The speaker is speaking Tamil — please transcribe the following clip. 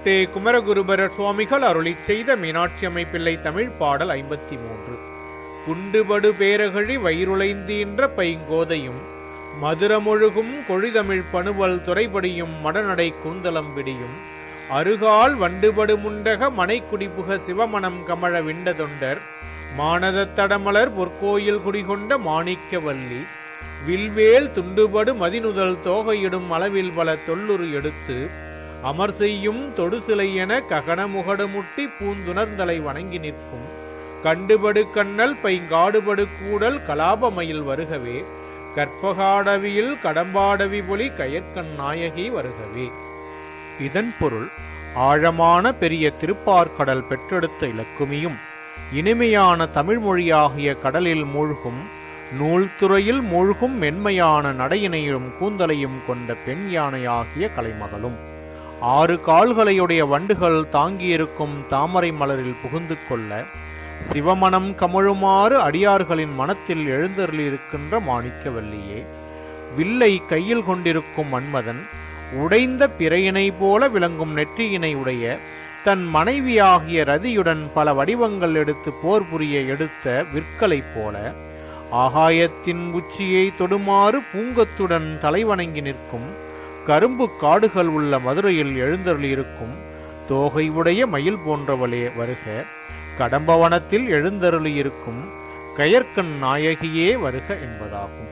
தென்கோட்டை குமரகுருபர சுவாமிகள் அருளிச் செய்த மீனாட்சி அம்மை பிள்ளை தமிழ் பாடல் 53. குண்டுபடு பேரகழி வயிறுளைந்தீன்ற பைங்கோதையும் மதுரமொழுகும் கொழிதமிழ் பணுவல் துறைபடியும் மடநடை கூந்தலம் விடியும் அருகால் வண்டுபடு முண்டக மனைக்குடிபுக சிவமணம் கமழ விண்ட தொண்டர் மானத தடமலர் பொற்கோயில் குடிகொண்ட மாணிக்கவல்லி வில்வேல் துண்டுபடு மதிநுதல் தோகையிடும் அளவில் பல தொல்லுரு எடுத்து அமர் செய்யும் தொடுசிலை என ககனமுகடு முட்டி பூந்துணர்ந்தலை வணங்கி நிற்கும் கண்டுபடு கண்ணல் பைங்காடுபடு கூடல் கலாபமயில் வருகவே கற்பகாடவியில் கடம்பாடவி பொலி கயற்கண் நாயகி வருகவே. இதன் பொருள், ஆழமான பெரிய திருப்பார்கடல் பெற்றெடுத்த இலக்குமியும் இனிமையான தமிழ் மொழியாகிய கடலில் மூழ்கும் நூல்துறையில் மூழ்கும் மென்மையான நடையினையும் கூந்தலையும் கொண்ட பெண் யானையாகிய கலைமகளும் 6 கால்களையுடைய வண்டுகள் தாங்கியிருக்கும் தாமரை மலரில் புகுந்து கொள்ள சிவமணம் கமழுமாறு அடியார்களின் மனத்தில் எழுந்தருளியிருக்கின்ற மாணிக்கவல்லியே, வில்லை கையில் கொண்டிருக்கும் மன்மதன் உடைந்த பிறையினை போல விளங்கும் நெற்றியினை உடைய தன் மனைவியாகிய ரதியுடன் பல வடிவங்கள் எடுத்து போர் புரிய எடுத்த விற்களைப் போல ஆகாயத்தின் உச்சியை தொடுமாறு பூங்கத்துடன் தலைவணங்கி நிற்கும் கரும்பு காடுகள் உள்ள மதுரையில் எழுந்தருளியிருக்கும் தோகை உடைய மயில் போன்றவளே வருக, கடம்பவனத்தில் எழுந்தருளியிருக்கும் கயற்கண் நாயகியே வருக என்பதாகும்.